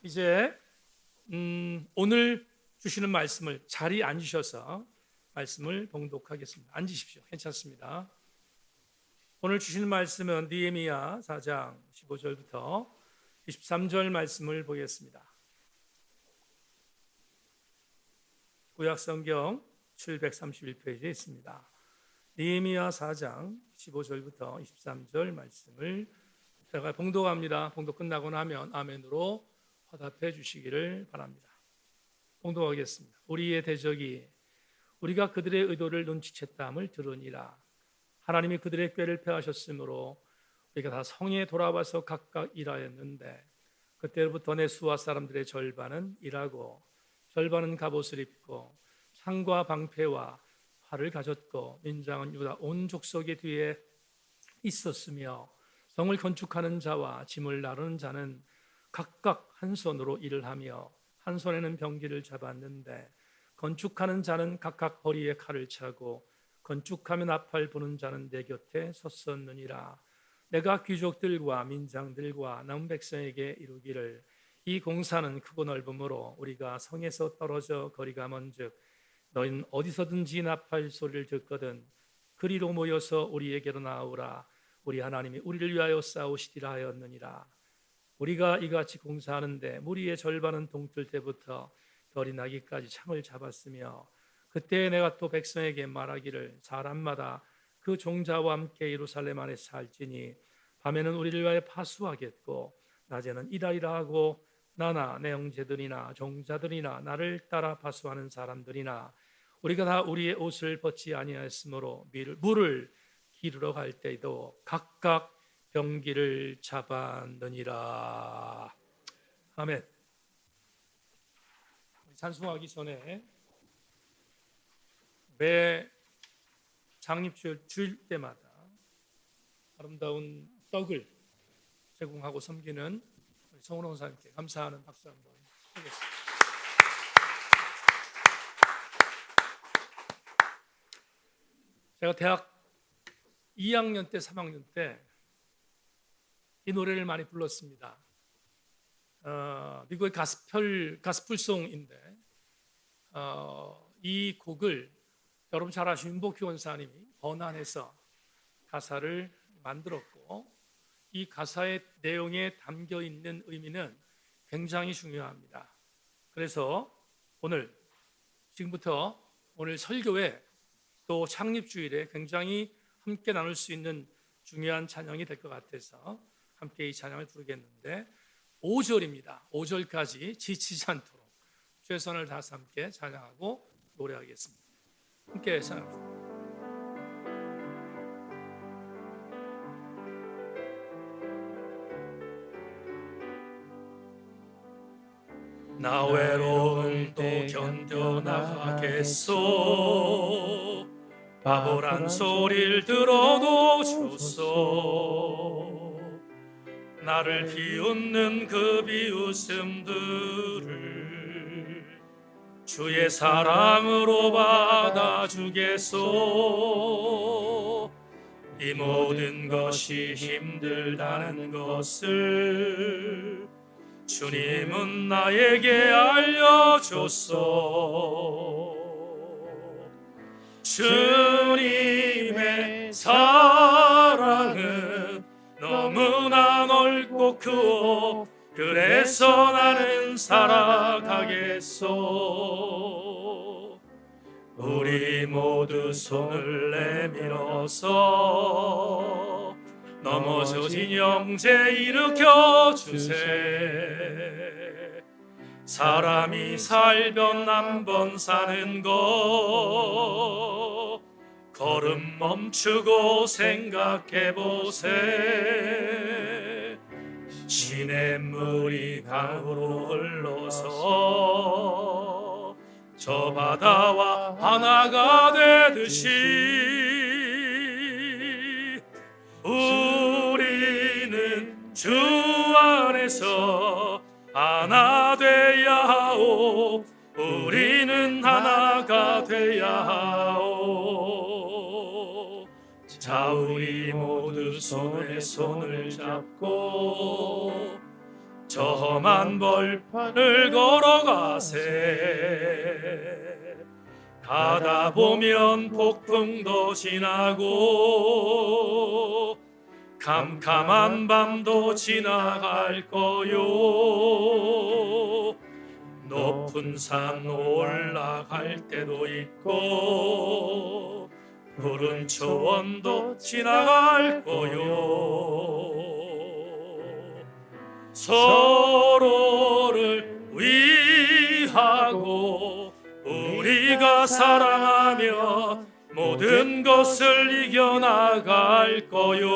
이제 오늘 주시는 말씀을 자리에 앉으셔서 말씀을 봉독하겠습니다. 앉으십시오. 괜찮습니다. 오늘 주시는 말씀은 느헤미야 4장 15절부터 23절 말씀을 보겠습니다. 구약성경 731페이지에 있습니다. 느헤미야 4장 15절부터 23절 말씀을 제가 봉독합니다. 봉독 끝나고 나면 아멘으로 화답해 주시기를 바랍니다. 봉독하겠습니다. 우리의 대적이 우리가 그들의 의도를 눈치챘다함을 들으니라. 하나님이 그들의 꾀를 펴하셨으므로 우리가 다 성에 돌아와서 각각 일하였는데 그때로부터 내 수하 사람들의 절반은 일하고 절반은 갑옷을 입고 창과 방패와 활을 가졌고 민장은 유다 온 족속의 뒤에 있었으며 성을 건축하는 자와 짐을 나르는 자는 각각 한 손으로 일을 하며 한 손에는 병기를 잡았는데 건축하는 자는 각각 허리에 칼을 차고 건축하며 나팔 부는 자는 내 곁에 섰었느니라. 내가 귀족들과 민장들과 남은 백성에게 이루기를 이 공사는 크고 넓으므로 우리가 성에서 떨어져 거리가 먼즉 너희는 어디서든지 나팔 소리를 듣거든 그리로 모여서 우리에게로 나오라. 우리 하나님이 우리를 위하여 싸우시리라 하였느니라. 우리가 이같이 공사하는데 무리의 절반은 동틀 때부터 별이 나기까지 창을 잡았으며 그때 내가 또 백성에게 말하기를 사람마다 그 종자와 함께 예루살렘 안에 살지니 밤에는 우리를 위하여 파수하겠고 낮에는 일하리라 하고 나나 내 형제들이나 종자들이나 나를 따라 파수하는 사람들이나 우리가 다 우리의 옷을 벗지 아니하였으므로 물을 기르러 갈 때에도 각각 병기를 잡았느니라. 아멘. 찬송하기 전에 매 장립주일 주일 때마다 아름다운 떡을 제공하고 섬기는 성훈 원사님께 감사하는 박수 한번 하겠습니다. 제가 대학 2학년 때 3학년 때 이 노래를 많이 불렀습니다. 미국의 가스펠송인데 이 곡을 여러분 잘 아시는 윤복희 원사님이 번안해서 가사를 만들었고 이 가사의 내용에 담겨 있는 의미는 굉장히 중요합니다. 그래서 지금부터 오늘 설교에 또 창립주일에 굉장히 함께 나눌 수 있는 중요한 찬양이 될 것 같아서 함께 이 찬양을 부르겠는데 5절입니다. 5절까지 지치지 않도록 최선을 다해서 함께 찬양하고 노래하겠습니다. 함께 찬양합니다. 나 외로움 또 견뎌나가겠소 바보란 소리를 들어도 좋소 나를 비웃는 그 비웃음들을 주의 사랑으로 받아주겠소 이 모든 것이 힘들다는 것을 주님은 나에게 알려줬소 주님의 사랑은 너무나 넓고 크오 그래서 나는 살아가겠소 우리 모두 손을 내밀어서 넘어져진 형제 일으켜 주세 사람이 살면 한 번 사는 거 걸음 멈추고 생각해보세 시냇물이 강으로 흘러서 저 바다와 하나가 되듯이 우리는 주 안에서 하나 돼야 하오 우리는 하나가 돼야 하오 자 우리 모두 손에 손을 잡고 저 험한 벌판을 걸어가세. 가다 보면 폭풍도 지나고 캄캄한 밤도 지나갈 거요. 높은 산 올라갈 때도 있고 푸른 초원도 지나갈 거요. 서로를 위하고 우리가 사랑하며 모든 것을 이겨나갈 거요.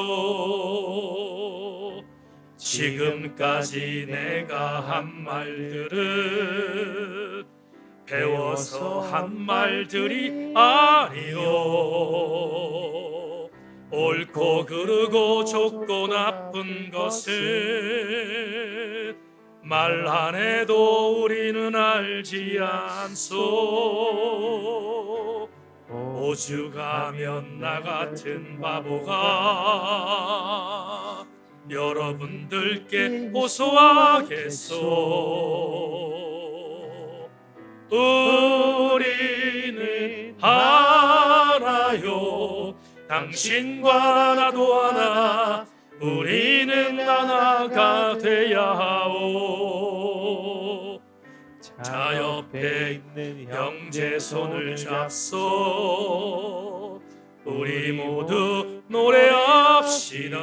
지금까지 내가 한 말들은 배워서 한 말들이 아니요. 옳고 그르고 좋고 나쁜 것은 말 안 해도 우리는 알지 않소. 오죽하면 나 같은 바보가 여러분들께 호소하겠소. 우리는 하나요. 당신과 나도 하나. 우리는 하나가 돼야 하오. 자 옆에 있는 형제 손을 잡소. 우리 모두 노래합시다.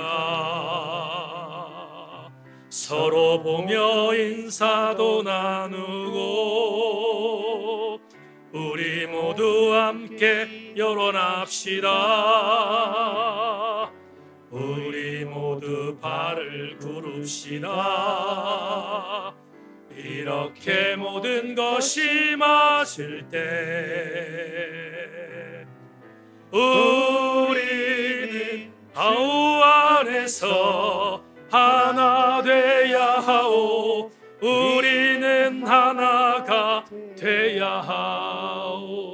서로 보며 인사도 나누고 우리 모두 함께 결혼합시다. 우리 모두 발을 굽읍시다. 이렇게 모든 것이 맞을 때 우리는 아우 안에서 하나 돼야 하오. 우리는 하나가 돼야 하오.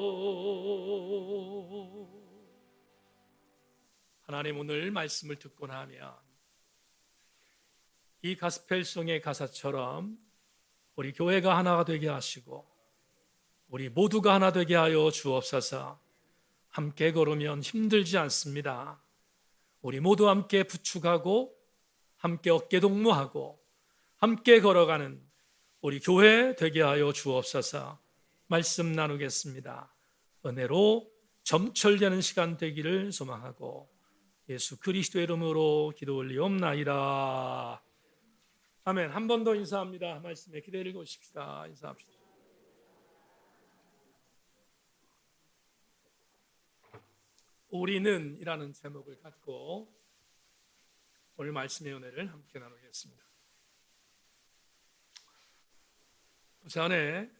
하나님, 오늘 말씀을 듣고 나면 이 가스펠송의 가사처럼 우리 교회가 하나가 되게 하시고 우리 모두가 하나 되게 하여 주옵소서. 함께 걸으면 힘들지 않습니다. 우리 모두 함께 부축하고 함께 어깨동무하고 함께 걸어가는 우리 교회 되게 하여 주옵소서. 말씀 나누겠습니다. 은혜로 점철되는 시간 되기를 소망하고 예수 그리스도의 이름으로 기도 올리옵나이다. 아멘. 한 번 더 인사합니다. 말씀에 기대를 거십시다. 인사합시다. 우리는 이라는 제목을 갖고 오늘 말씀의 은혜를 함께 나누겠습니다. 부산에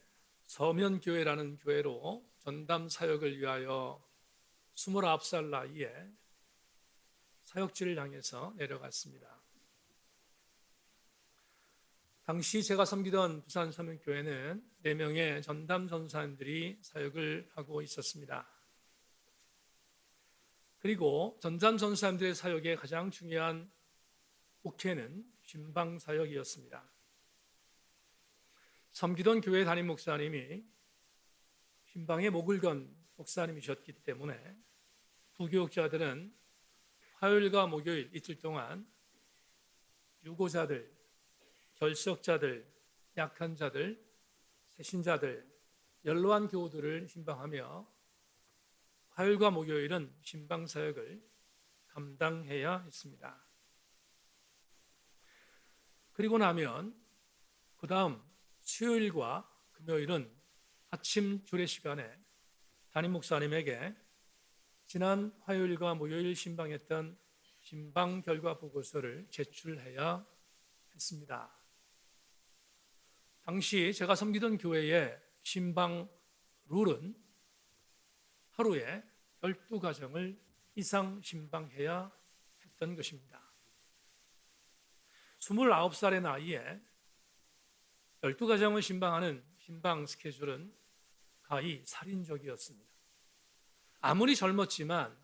서면교회라는 교회로 전담 사역을 위하여 29살 나이에 사역지를 향해서 내려갔습니다. 당시 제가 섬기던 부산 서면교회는 4명의 전담 전사님들이 사역을 하고 있었습니다. 그리고 전담 전사님들의 사역의 가장 중요한 목회는 신방 사역이었습니다. 섬기던 교회 담임 목사님이 신방에 목을 건 목사님이셨기 때문에 부교육자들은 화요일과 목요일 이틀 동안 유고자들, 결석자들, 약한 자들, 새신자들, 연로한 교우들을 신방하며 화요일과 목요일은 신방 사역을 감당해야 했습니다. 그리고 나면 그 다음 수요일과 금요일은 아침 주례 시간에 담임 목사님에게 지난 화요일과 목요일 신방했던 신방 결과 보고서를 제출해야 했습니다. 당시 제가 섬기던 교회의 신방 룰은 하루에 12가정을 이상 신방해야 했던 것입니다. 29살의 나이에 12가정을 신방하는 신방 스케줄은 가히 살인적이었습니다. 아무리 젊었지만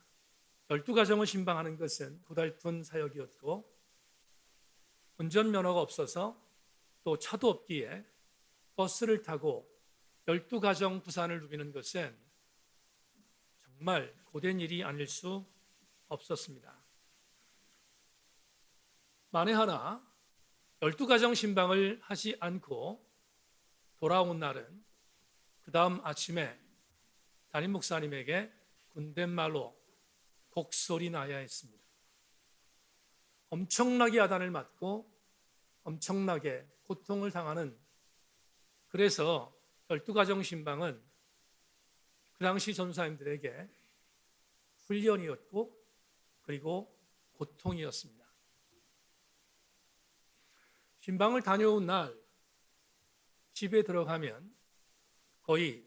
12가정을 신방하는 것은 고달픈 사역이었고 운전면허가 없어서 또 차도 없기에 버스를 타고 12가정 부산을 누비는 것은 정말 고된 일이 아닐 수 없었습니다. 만에 하나 12가정 신방을 하지 않고 돌아온 날은 그 다음 아침에 담임 목사님에게 군댓말로 곡소리 나야 했습니다. 엄청나게 야단을 맞고 엄청나게 고통을 당하는, 그래서 12가정 신방은 그 당시 전사님들에게 훈련이었고 그리고 고통이었습니다. 신방을 다녀온 날 집에 들어가면 거의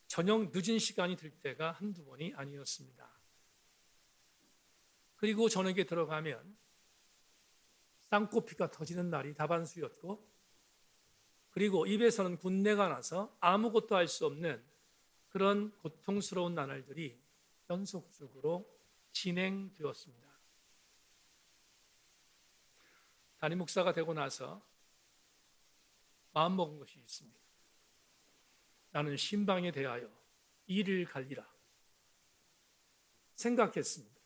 저녁 늦은 시간이 될 때가 한두 번이 아니었습니다. 그리고 저녁에 들어가면 쌍코피가 터지는 날이 다반수였고, 그리고 입에서는 군내가 나서 아무것도 할 수 없는 그런 고통스러운 나날들이 연속적으로 진행되었습니다. 담임 목사가 되고 나서 마음먹은 것이 있습니다. 나는 신방에 대하여 일을 갈리라 생각했습니다.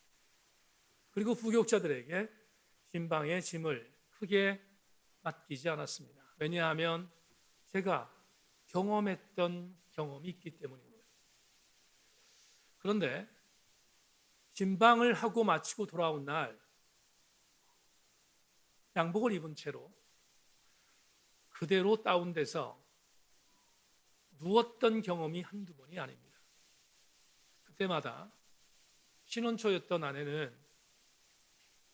그리고 부교육자들에게 신방의 짐을 크게 맡기지 않았습니다. 왜냐하면 제가 경험했던 경험이 있기 때문입니다. 그런데 신방을 하고 마치고 돌아온 날 양복을 입은 채로 그대로 다운돼서 누웠던 경험이 한두 번이 아닙니다. 그때마다 신혼초였던 아내는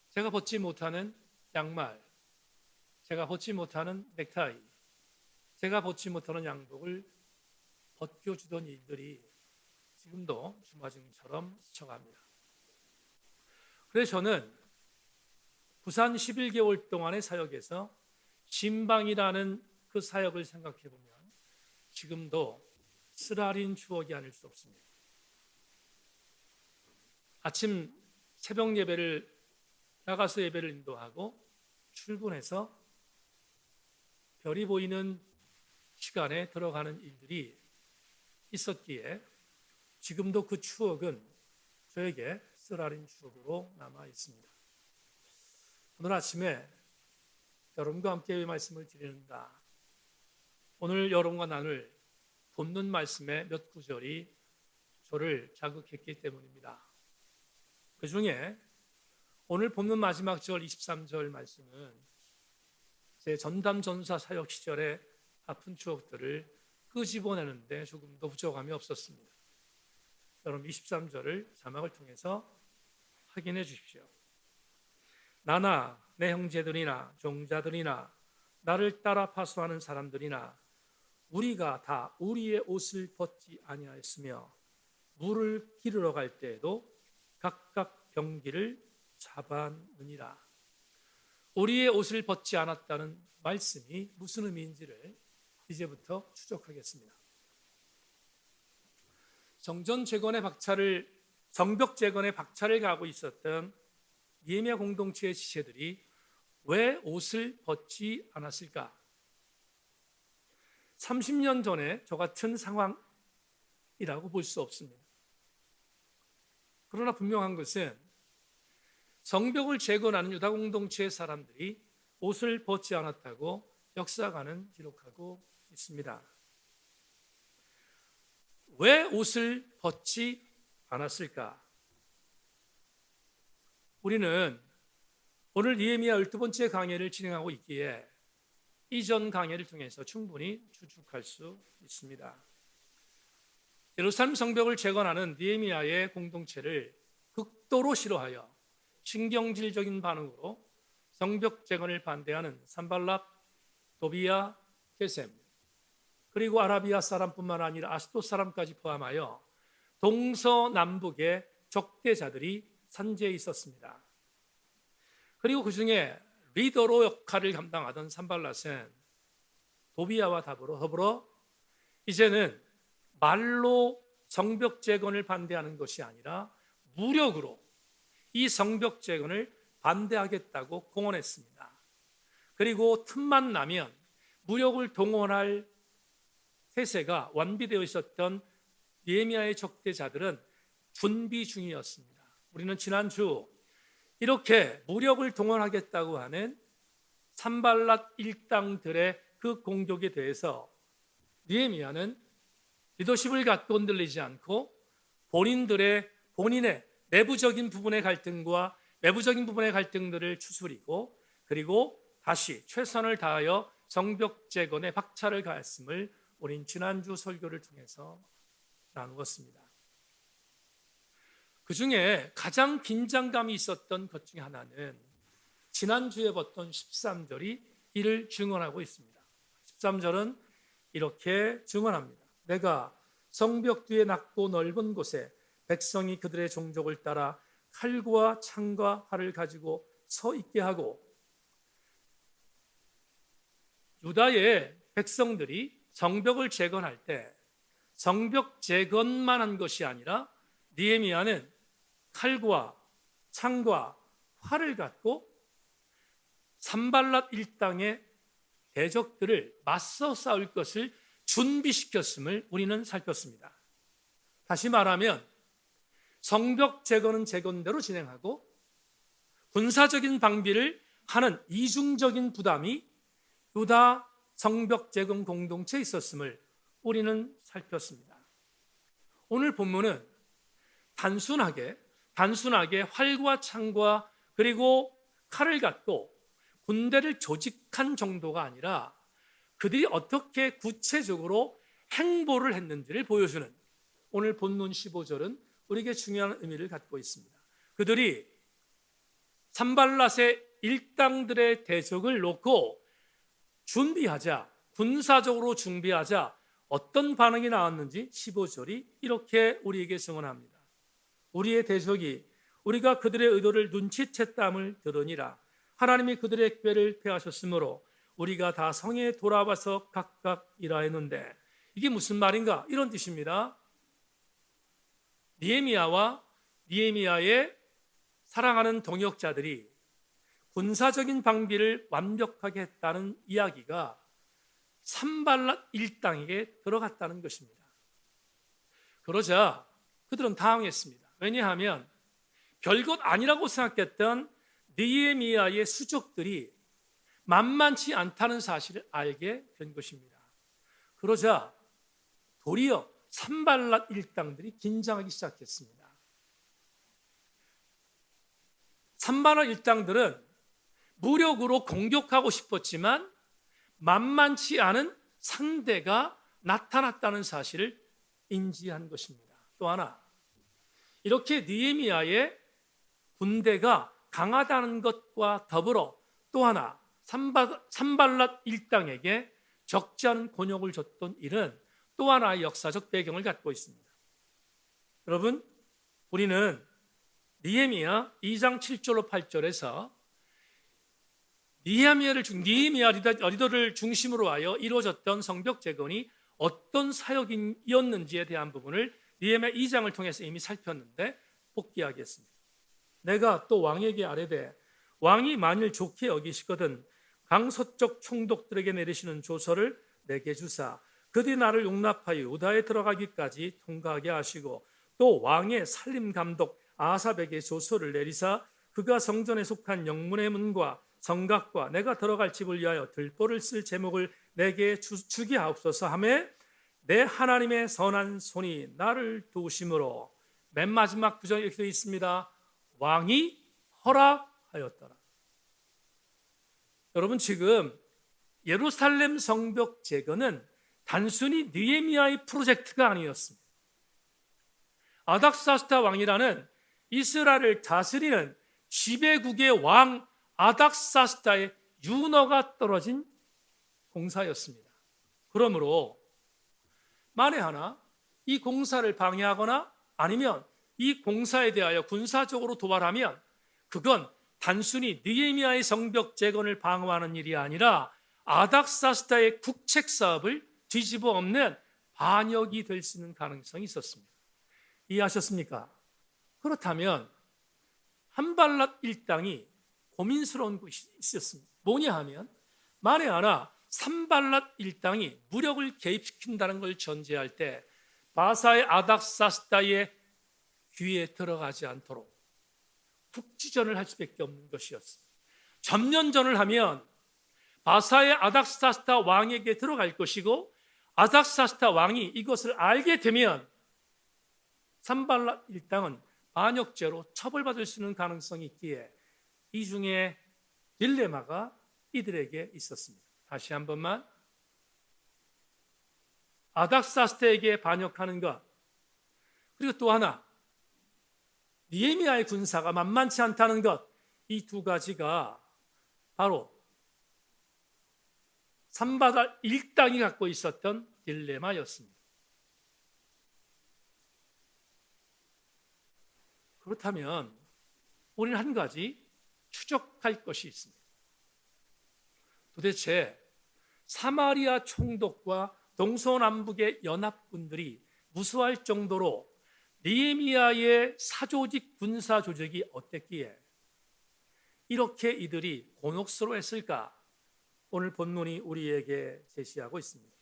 제가 벗지 못하는 양말, 제가 벗지 못하는 넥타이, 제가 벗지 못하는 양복을 벗겨주던 일들이 지금도 주마등처럼 스쳐갑니다. 그래서 저는 부산 11개월 동안의 사역에서 신방이라는 그 사역을 생각해 보면 지금도 쓰라린 추억이 아닐 수 없습니다. 아침 새벽 예배를 나가서 예배를 인도하고 출근해서 별이 보이는 시간에 들어가는 일들이 있었기에 지금도 그 추억은 저에게 쓰라린 추억으로 남아 있습니다. 오늘 아침에 여러분과 함께 말씀을 드리는가, 오늘 여러분과 나눌 본문 말씀의 몇 구절이 저를 자극했기 때문입니다. 그 중에 오늘 본문 마지막 절 23절 말씀은 제 전담 전사 사역 시절의 아픈 추억들을 끄집어내는데 조금도 부족함이 없었습니다. 여러분 23절을 자막을 통해서 확인해 주십시오. 나나 내 형제들이나 종자들이나 나를 따라 파수하는 사람들이나 우리가 다 우리의 옷을 벗지 아니하였으며 물을 기르러 갈 때에도 각각 병기를 잡았느니라. 우리의 옷을 벗지 않았다는 말씀이 무슨 의미인지를 이제부터 추적하겠습니다. 정벽 재건의 박차를 가하고 있었던 예매 공동체의 지체들이 왜 옷을 벗지 않았을까? 30년 전에 저 같은 상황이라고 볼 수 없습니다. 그러나 분명한 것은 성벽을 재건하는 유다 공동체의 사람들이 옷을 벗지 않았다고 역사가는 기록하고 있습니다. 왜 옷을 벗지 않았을까? 우리는 오늘 느헤미야 12번째 강해를 진행하고 있기에 이전 강해를 통해서 충분히 추측할 수 있습니다. 예루살렘 성벽을 재건하는 느헤미야의 공동체를 극도로 싫어하여 신경질적인 반응으로 성벽 재건을 반대하는 산발랏, 도비야, 게셈, 그리고 아라비아 사람뿐만 아니라 아스돗 사람까지 포함하여 동서남북의 적대자들이 산재해 있었습니다. 그리고 그 중에 리더로 역할을 감당하던 산발랏은 도비야와 더불어 이제는 말로 성벽 재건을 반대하는 것이 아니라 무력으로 이 성벽 재건을 반대하겠다고 공언했습니다. 그리고 틈만 나면 무력을 동원할 태세가 완비되어 있었던 느헤미야의 적대자들은 준비 중이었습니다. 우리는 지난주 이렇게 무력을 동원하겠다고 하는 산발랏 일당들의 그 공격에 대해서 느헤미야는 리더십을 갖고 흔들리지 않고 본인의 내부적인 부분의 갈등과 외부적인 부분의 갈등들을 추스리고 그리고 다시 최선을 다하여 성벽 재건에 박차를 가했음을 우린 지난주 설교를 통해서 나누었습니다. 그 중에 가장 긴장감이 있었던 것 중에 하나는 지난주에 봤던 13절이 이를 증언하고 있습니다. 13절은 이렇게 증언합니다. 내가 성벽 뒤에 낮고 넓은 곳에 백성이 그들의 종족을 따라 칼과 창과 활을 가지고 서 있게 하고, 유다의 백성들이 성벽을 재건할 때 성벽 재건만 한 것이 아니라 느헤미야는 칼과 창과 활을 갖고 산발랏 일당의 대적들을 맞서 싸울 것을 준비시켰음을 우리는 살폈습니다. 다시 말하면 성벽 재건은 재건대로 진행하고 군사적인 방비를 하는 이중적인 부담이 유다 성벽 재건 공동체에 있었음을 우리는 살폈습니다. 오늘 본문은 단순하게 활과 창과 그리고 칼을 갖고 군대를 조직한 정도가 아니라 그들이 어떻게 구체적으로 행보를 했는지를 보여주는 오늘 본문 15절은 우리에게 중요한 의미를 갖고 있습니다. 그들이 산발랏의 일당들의 대적을 놓고 군사적으로 준비하자 어떤 반응이 나왔는지 15절이 이렇게 우리에게 증언합니다. 우리의 대적이 우리가 그들의 의도를 눈치챘다함을 들으니라. 하나님이 그들의 꾀를 패하셨으므로 우리가 다 성에 돌아와서 각각 일하였는데, 이게 무슨 말인가? 이런 뜻입니다. 느헤미야와 느헤미야의 사랑하는 동역자들이 군사적인 방비를 완벽하게 했다는 이야기가 산발랏 일당에게 들어갔다는 것입니다. 그러자 그들은 당황했습니다. 왜냐하면 별것 아니라고 생각했던 느헤미야의 수족들이 만만치 않다는 사실을 알게 된 것입니다. 그러자 도리어 산발랏 일당들이 긴장하기 시작했습니다. 산발랏 일당들은 무력으로 공격하고 싶었지만 만만치 않은 상대가 나타났다는 사실을 인지한 것입니다. 또 하나, 이렇게 느헤미야의 군대가 강하다는 것과 더불어 또 하나 산발랏 일당에게 적지 않은 곤욕을 줬던 일은 또 하나의 역사적 배경을 갖고 있습니다. 여러분, 우리는 느헤미야 2장 7절로 8절에서 느헤미야 리더를 중심으로 하여 이루어졌던 성벽 재건이 어떤 사역이었는지에 대한 부분을 느헤미야 2장을 통해서 이미 살폈는데 복기하겠습니다. 내가 또 왕에게 아뢰되 왕이 만일 좋게 여기시거든 강서쪽 총독들에게 내리시는 조서를 내게 주사 그들이 나를 용납하여 유다에 들어가기까지 통과하게 하시고, 또 왕의 살림 감독 아삽에게 조서를 내리사 그가 성전에 속한 영문의 문과 성곽과 내가 들어갈 집을 위하여 들보를 쓸 제목을 내게 주게 하옵소서 하며 내 하나님의 선한 손이 나를 도우심으로, 맨 마지막 구절에 이렇게 되어 있습니다. 왕이 허락하였더라. 여러분, 지금 예루살렘 성벽 재건은 단순히 느헤미야의 프로젝트가 아니었습니다. 아닥사스다 왕이라는 이스라엘을 다스리는 지배국의 왕 아닥사스다의 윤허가 떨어진 공사였습니다. 그러므로 만에 하나 이 공사를 방해하거나 아니면 이 공사에 대하여 군사적으로 도발하면 그건 단순히 느헤미야의 성벽 재건을 방어하는 일이 아니라 아닥사스다의 국책 사업을 뒤집어 엎는 반역이 될 수 있는 가능성이 있었습니다. 이해하셨습니까? 그렇다면 산발랏 일당이 고민스러운 것이 있었습니다. 뭐냐 하면 만에 하나 산발랏 일당이 무력을 개입시킨다는 걸 전제할 때 바사의 아닥사스다의 귀에 들어가지 않도록 국지전을 할 수밖에 없는 것이었습니다. 전면전을 하면 바사의 아닥사스다 왕에게 들어갈 것이고, 아닥사스다 왕이 이것을 알게 되면 산발랏 일당은 반역죄로 처벌받을 수 있는 가능성이 있기에 이 중에 딜레마가 이들에게 있었습니다. 다시 한 번만, 아닥사스다에게 반역하는 것, 그리고 또 하나 느헤미야의 군사가 만만치 않다는 것, 이 두 가지가 바로 산발랏 일당이 갖고 있었던 딜레마였습니다. 그렇다면 우리는 한 가지 추적할 것이 있습니다. 도대체 사마리아 총독과 동서남북의 연합군들이 무수할 정도로 느헤미야의 사조직 군사 조직이 어땠기에 이렇게 이들이 곤혹스러워했을까? 오늘 본문이 우리에게 제시하고 있습니다.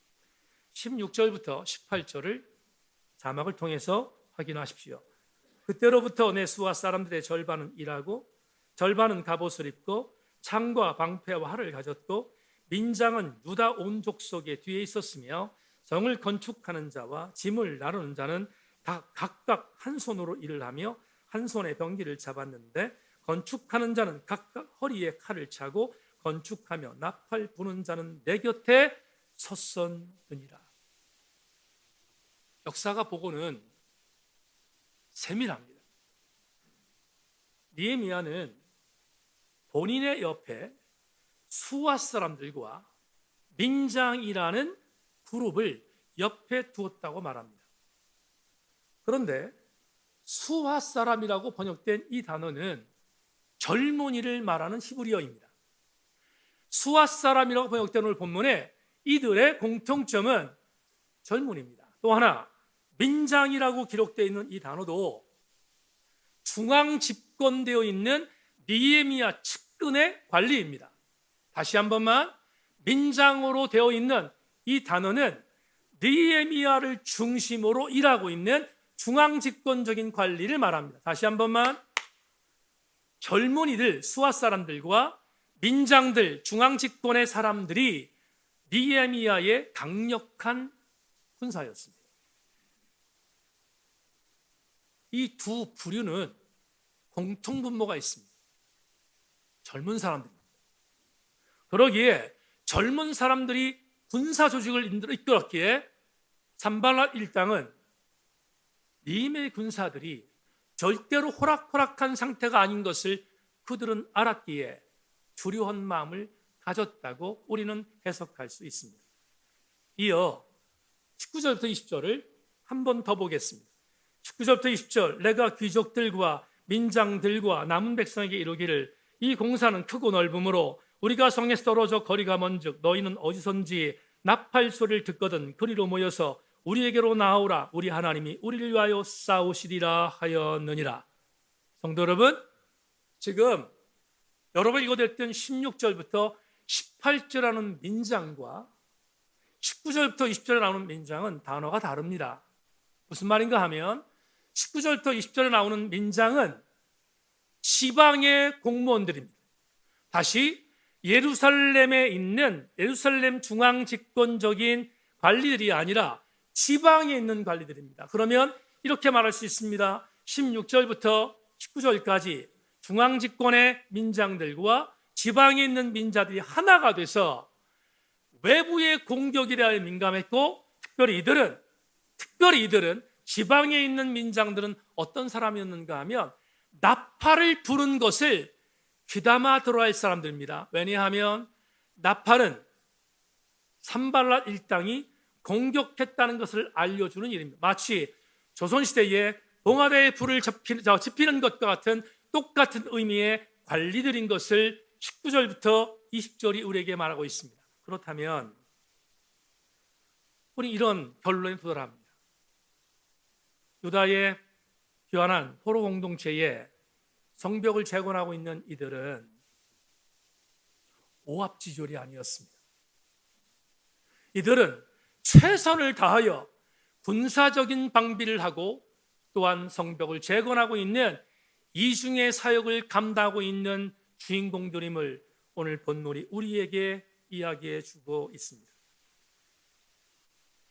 16절부터 18절을 자막을 통해서 확인하십시오. 그때로부터 내 수하 사람들의 절반은 일하고 절반은 갑옷을 입고 창과 방패와 활을 가졌고, 민장은 유다 온 족속의 뒤에 있었으며 성을 건축하는 자와 짐을 나르는 자는 다 각각 한 손으로 일을 하며 한 손에 병기를 잡았는데, 건축하는 자는 각각 허리에 칼을 차고 건축하며 나팔 부는 자는 내 곁에 섰었느니라. 역사가 보고는 세밀합니다. 느헤미야는 본인의 옆에 수하 사람들과 민장이라는 그룹을 옆에 두었다고 말합니다. 그런데 수하 사람이라고 번역된 이 단어는 젊은이를 말하는 히브리어입니다. 수하 사람이라고 번역된 오늘 본문에 이들의 공통점은 젊은이입니다. 또 하나, 민장이라고 기록되어 있는 이 단어도 중앙 집권되어 있는 느헤미야 측근의 관리입니다. 다시 한 번만, 민장으로 되어 있는 이 단어는 느헤미야를 중심으로 일하고 있는 중앙 집권적인 관리를 말합니다. 다시 한 번만, 젊은이들, 수하 사람들과 민장들, 중앙 집권의 사람들이 느헤미야의 강력한 군사였습니다. 이 두 부류는 공통분모가 있습니다. 젊은 사람들입니다. 그러기에 젊은 사람들이 군사 조직을 이끌었기에 산발랏 일당은 느헤미야의 군사들이 절대로 호락호락한 상태가 아닌 것을 그들은 알았기에 두려운 마음을 가졌다고 우리는 해석할 수 있습니다. 이어 19절부터 20절을 한 번 더 보겠습니다. 19절부터 20절, 내가 귀족들과 민장들과 남은 백성에게 이르기를 이 공사는 크고 넓으므로 우리가 성에서 떨어져 거리가 먼즉 너희는 어디선지 나팔 소리를 듣거든 그리로 모여서 우리에게로 나오라. 우리 하나님이 우리를 위하여 싸우시리라 하였느니라. 성도 여러분, 지금 여러분 읽어드렸던 16절부터 18절하는 민장과 19절부터 20절에 나오는 민장은 단어가 다릅니다. 무슨 말인가 하면 19절부터 20절에 나오는 민장은 지방의 공무원들입니다. 다시 예루살렘에 있는 예루살렘 중앙 집권적인 관리들이 아니라 지방에 있는 관리들입니다. 그러면 이렇게 말할 수 있습니다. 16절부터 19절까지 중앙 집권의 민장들과 지방에 있는 민자들이 하나가 돼서 외부의 공격에 대하여 민감했고, 특별히 이들은 지방에 있는 민장들은 어떤 사람이었는가 하면 나팔을 부른 것을 귀담아 들어야 할 사람들입니다. 왜냐하면 나팔은 산발랏 일당이 공격했다는 것을 알려주는 일입니다. 마치 조선시대에 봉화대에 불을 지피는 것과 같은 똑같은 의미의 관리들인 것을 19절부터 20절이 우리에게 말하고 있습니다. 그렇다면 우리 이런 결론에 도달합니다. 유다의 교환한 포로 공동체에 성벽을 재건하고 있는 이들은 오합지졸이 아니었습니다. 이들은 최선을 다하여 군사적인 방비를 하고 또한 성벽을 재건하고 있는 이중의 사역을 감당하고 있는 주인공들임을 오늘 본문이 우리에게 이야기해 주고 있습니다.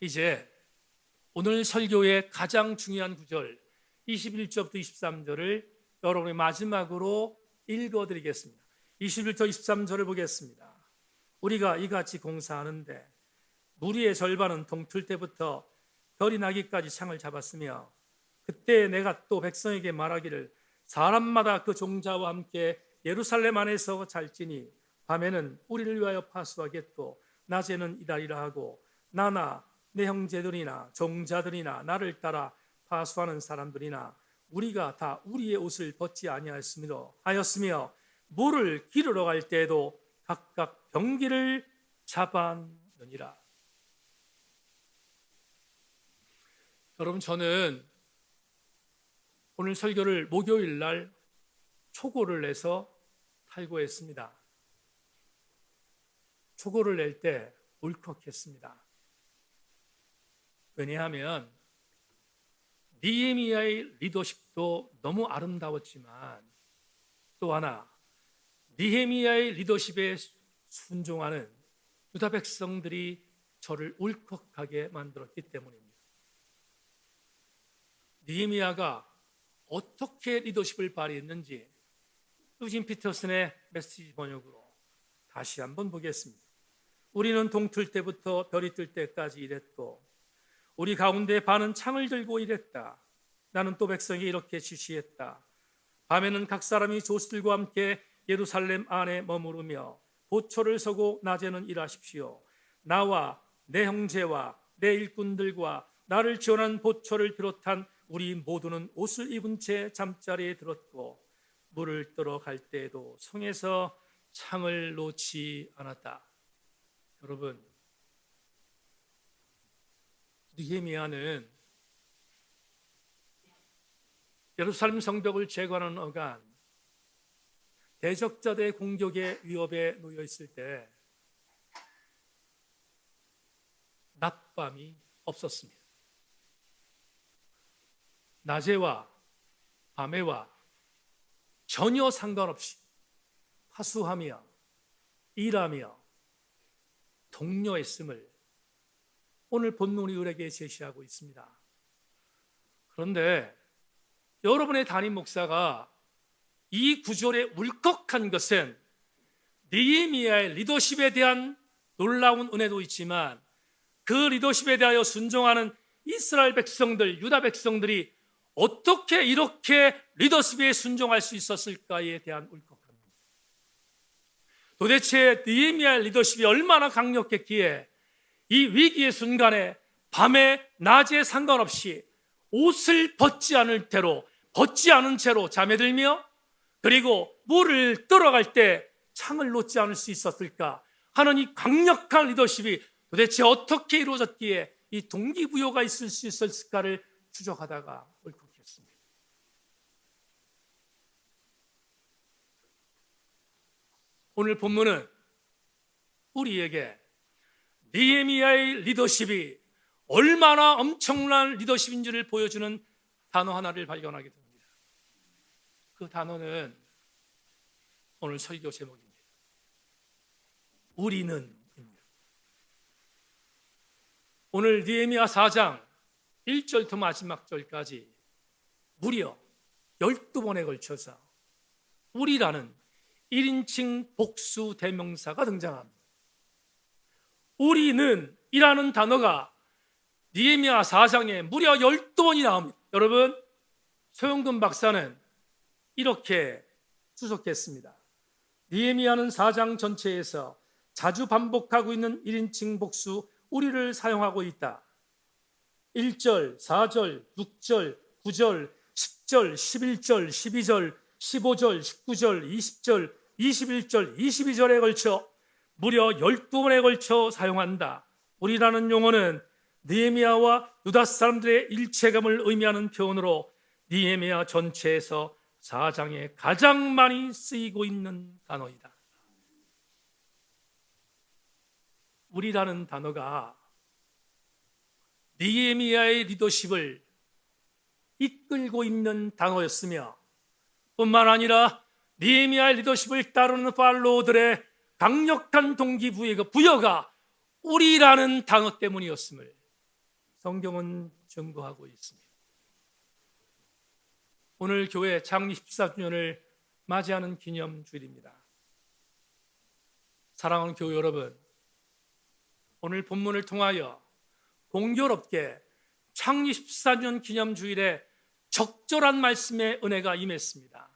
이제 오늘 설교의 가장 중요한 구절 21절부터 23절을 여러분의 마지막으로 읽어드리겠습니다. 21절 23절을 보겠습니다. 우리가 이같이 공사하는데 무리의 절반은 동틀 때부터 별이 나기까지 창을 잡았으며 그때 내가 또 백성에게 말하기를 사람마다 그 종자와 함께 예루살렘 안에서 잘지니 밤에는 우리를 위하여 파수하겠고 낮에는 일하리라 하고 나나 내 형제들이나 종자들이나 나를 따라 파수하는 사람들이나 우리가 다 우리의 옷을 벗지 아니하였으며 물을 기르러 갈 때에도 각각 병기를 잡았느니라. 여러분, 저는 오늘 설교를 목요일 날 초고를 내서 탈고했습니다. 초고를 낼 때 울컥했습니다. 왜냐하면 느헤미야의 리더십도 너무 아름다웠지만 또 하나 느헤미야의 리더십에 순종하는 유다 백성들이 저를 울컥하게 만들었기 때문입니다. 느헤미야가 어떻게 리더십을 발휘했는지 유진 피터슨의 메시지 번역으로 다시 한번 보겠습니다. 우리는 동틀 때부터 별이 뜰 때까지 일했고 우리 가운데 반은 창을 들고 일했다. 나는 또 백성에게 이렇게 지시했다. 밤에는 각 사람이 조수들과 함께 예루살렘 안에 머무르며 보초를 서고 낮에는 일하십시오. 나와 내 형제와 내 일꾼들과 나를 지원한 보초를 비롯한 우리 모두는 옷을 입은 채 잠자리에 들었고 물을 뜨러 갈 때에도 성에서 창을 놓지 않았다. 여러분, 느헤미야는 예루살렘 성벽을 재건하는 어간 대적자들의 공격의 위협에 놓여 있을 때 낮밤이 없었습니다. 낮에와 밤에와 전혀 상관없이 파수하며 일하며 독려했음을 오늘 본문이 우리에게 제시하고 있습니다. 그런데 여러분의 담임 목사가 이 구절에 울컥한 것은 느헤미야의 리더십에 대한 놀라운 은혜도 있지만 그 리더십에 대하여 순종하는 이스라엘 백성들, 유다 백성들이 어떻게 이렇게 리더십에 순종할 수 있었을까에 대한 울컥합니다. 도대체 느헤미야의 리더십이 얼마나 강력했기에 이 위기의 순간에 밤에 낮에 상관없이 옷을 벗지 않은 채로 잠에 들며 그리고 물을 떠러갈 때 창을 놓지 않을 수 있었을까 하는 이 강력한 리더십이 도대체 어떻게 이루어졌기에 이 동기부여가 있을 수 있었을까를 추적하다가 울컥했습니다. 오늘 본문은 우리에게 느헤미야의 리더십이 얼마나 엄청난 리더십인지를 보여주는 단어 하나를 발견하게 됩니다. 그 단어는 오늘 설교 제목입니다. 우리는입니다. 오늘 느헤미야 4장 1절부터 마지막 절까지 무려 12번에 걸쳐서 우리라는 1인칭 복수 대명사가 등장합니다. 우리는 이라는 단어가 느헤미야 4장에 무려 12번이 나옵니다. 여러분, 소영근 박사는 이렇게 추석했습니다. 느헤미야는 4장 전체에서 자주 반복하고 있는 1인칭 복수 우리를 사용하고 있다. 1절, 4절, 6절, 9절, 10절, 11절, 12절, 15절, 19절, 20절, 21절, 22절에 걸쳐 무려 12번에 걸쳐 사용한다. 우리라는 용어는 느헤미야와 유다 사람들의 일체감을 의미하는 표현으로 느헤미야 전체에서 4장에 가장 많이 쓰이고 있는 단어이다. 우리라는 단어가 느헤미야의 리더십을 이끌고 있는 단어였으며 뿐만 아니라 느헤미야의 리더십을 따르는 팔로워들의 강력한 동기부여가 우리라는 단어 때문이었음을 성경은 증거하고 있습니다. 오늘 교회 창립 14주년을 맞이하는 기념주일입니다. 사랑하는 교회 여러분, 오늘 본문을 통하여 공교롭게 창립 14주년 기념주일에 적절한 말씀의 은혜가 임했습니다.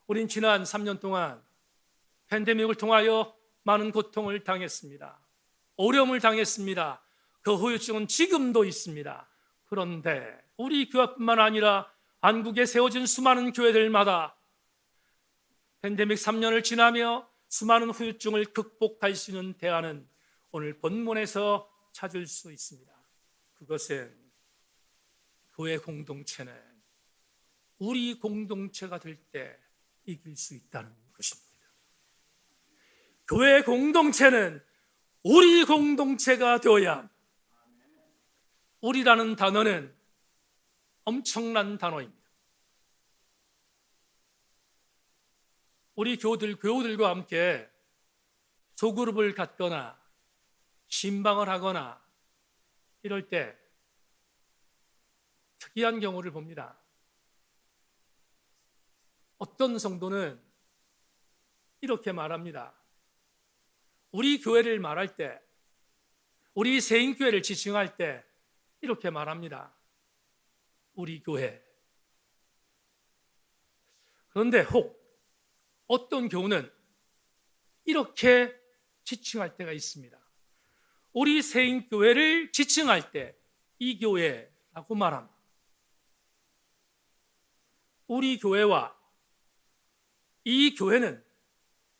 우린 지난 3년 동안 팬데믹을 통하여 많은 고통을 당했습니다. 어려움을 당했습니다. 그 후유증은 지금도 있습니다. 그런데 우리 교회뿐만 아니라 한국에 세워진 수많은 교회들마다 팬데믹 3년을 지나며 수많은 후유증을 극복할 수 있는 대안은 오늘 본문에서 찾을 수 있습니다. 그것은 교회 공동체는 우리 공동체가 될 때 이길 수 있다는 것입니다. 교회 공동체는 우리 공동체가 되어야, 우리라는 단어는 엄청난 단어입니다. 우리 교우들과 함께 소그룹을 갖거나 신방을 하거나 이럴 때 특이한 경우를 봅니다. 어떤 성도는 이렇게 말합니다. 우리 교회를 말할 때, 우리 세인교회를 지칭할 때 이렇게 말합니다. 우리 교회. 그런데 혹 어떤 교우는 이렇게 지칭할 때가 있습니다. 우리 세인교회를 지칭할 때 이 교회라고 말합니다. 우리 교회와 이 교회는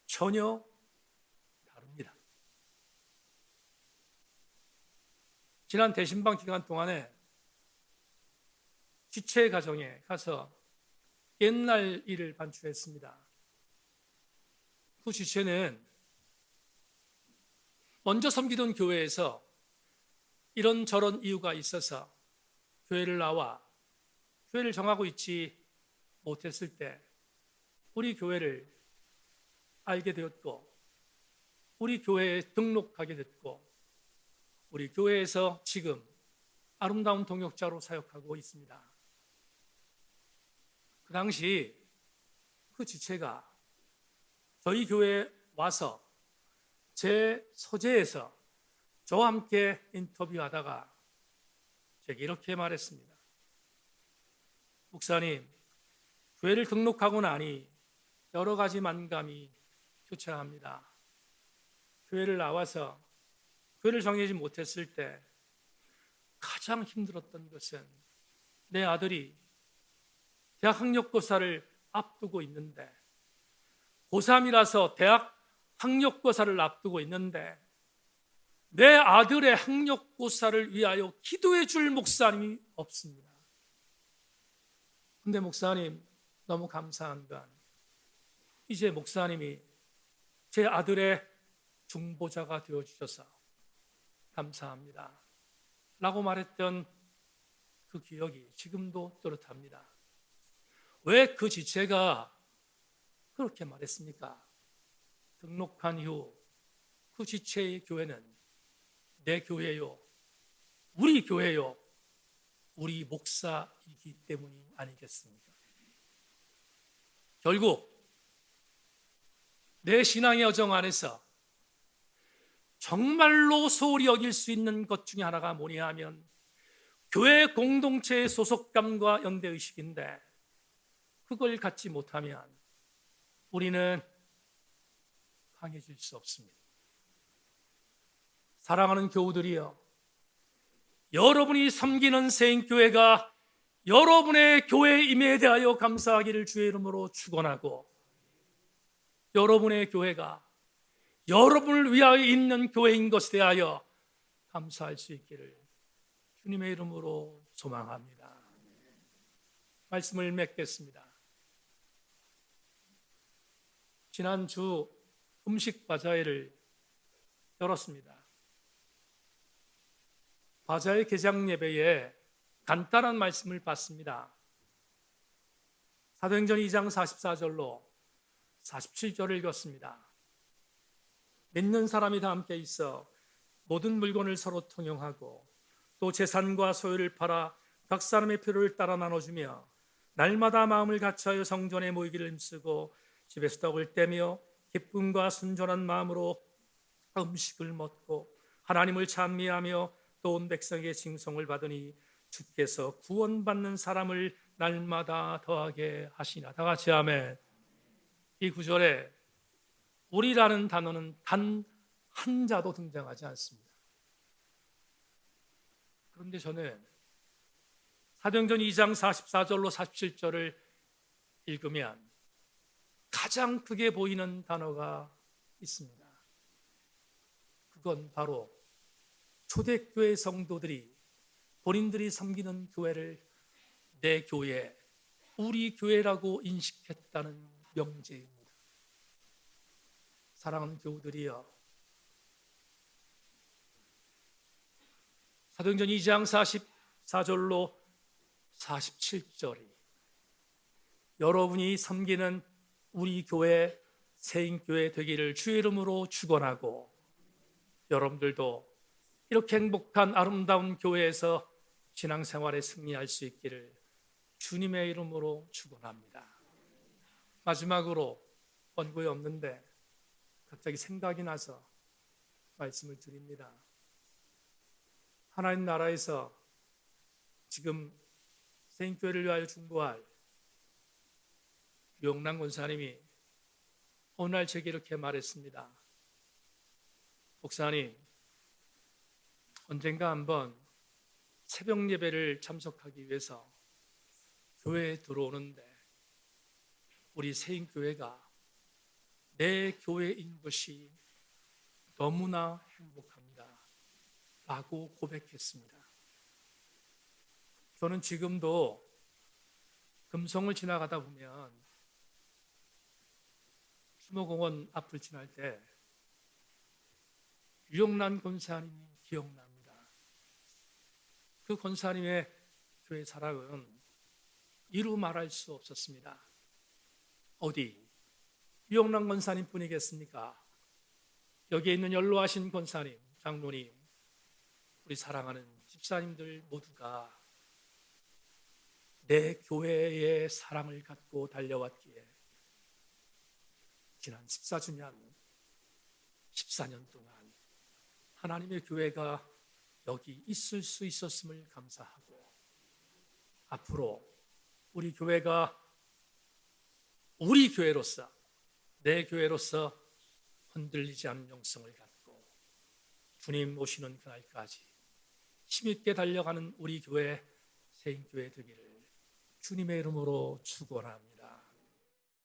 전혀 다릅니다. 지난 대신방 기간 동안에 지체 가정에 가서 옛날 일을 반추했습니다. 그 지체는 먼저 섬기던 교회에서 이런저런 이유가 있어서 교회를 나와 교회를 정하고 있지 못했을 때 우리 교회를 알게 되었고 우리 교회에 등록하게 됐고 우리 교회에서 지금 아름다운 동역자로 사역하고 있습니다. 그 당시 그 지체가 저희 교회에 와서 제 소재에서 저와 함께 인터뷰하다가 제게 이렇게 말했습니다. 목사님, 교회를 등록하고 나니 여러 가지 만감이 교차합니다. 교회를 나와서 교회를 정하지 못했을 때 가장 힘들었던 것은 내 아들이 대학 학력고사를 앞두고 있는데 고3이라서 대학 학력고사를 앞두고 있는데 내 아들의 학력고사를 위하여 기도해 줄 목사님이 없습니다. 근데 목사님, 너무 감사한 건 이제 목사님이 제 아들의 중보자가 되어주셔서 감사합니다 라고 말했던 그 기억이 지금도 또렷합니다. 왜 그 지체가 그렇게 말했습니까? 등록한 이후 그 지체의 교회는 내 교회요, 우리 교회요, 우리 목사이기 때문이 아니겠습니까? 결국 내 신앙의 여정 안에서 정말로 소홀히 여길 수 있는 것 중에 하나가 뭐냐 하면 교회 공동체의 소속감과 연대의식인데 그걸 갖지 못하면 우리는 강해질 수 없습니다. 사랑하는 교우들이여, 여러분이 섬기는 세인교회가 여러분의 교회 임에 대하여 감사하기를 주의 이름으로 축원하고 여러분의 교회가 여러분을 위하여 있는 교회인 것에 대하여 감사할 수 있기를 주님의 이름으로 소망합니다. 말씀을 맺겠습니다. 지난주 음식 바자회를 열었습니다. 바자의 개장 예배에 간단한 말씀을 받습니다. 사도행전 2장 44절로 47절을 읽었습니다. 믿는 사람이 다 함께 있어 모든 물건을 서로 통용하고 또 재산과 소유를 팔아 각 사람의 필요를 따라 나눠주며 날마다 마음을 같이하여 성전에 모이기를 힘쓰고 집에서 떡을 떼며 기쁨과 순전한 마음으로 음식을 먹고 하나님을 찬미하며 또 온 백성에게 칭송을 받으니 주께서 구원받는 사람을 날마다 더하게 하시나. 다 같이 아멘. 이 구절에 우리라는 단어는 단 한 자도 등장하지 않습니다. 그런데 저는 사도행전 2장 44절로 47절을 읽으면 가장 크게 보이는 단어가 있습니다. 그건 바로 초대교회 성도들이 본인들이 섬기는 교회를 내 교회, 우리 교회라고 인식했다는 명제입니다. 사랑하는 교우들이여, 사도행전 2장 44절로 47절이 여러분이 섬기는 우리 교회, 세인교회 되기를 주의 이름으로 축원하고 여러분들도 이렇게 행복한 아름다운 교회에서 신앙생활에 승리할 수 있기를 주님의 이름으로 축원합니다. 마지막으로 원고에 없는데 갑자기 생각이 나서 말씀을 드립니다. 하나님 나라에서 지금 세인교회를 위하여 중보할 류영란 권사님이 오늘 제게 이렇게 말했습니다. 목사님, 언젠가 한번 새벽 예배를 참석하기 위해서 교회에 들어오는데 우리 세인교회가 내 교회인 것이 너무나 행복합니다 라고 고백했습니다. 저는 지금도 금성을 지나가다 보면 수목공원 앞을 지날 때 류영란 권사님이 기억납니다. 그 권사님의 교회 사랑은 이루 말할 수 없었습니다. 어디 류영란 권사님 뿐이겠습니까? 여기에 있는 연로하신 권사님, 장로님, 우리 사랑하는 집사님들 모두가 내 교회의 사랑을 갖고 달려왔기에 지난 14주년, 14년 동안 하나님의 교회가 여기 있을 수 있었음을 감사하고 앞으로 우리 교회가 우리 교회로서 내 교회로서 흔들리지 않는 영성을 갖고 주님 오시는 그날까지 힘있게 달려가는 우리 교회 세인교회 되기를 주님의 이름으로 축원합니다.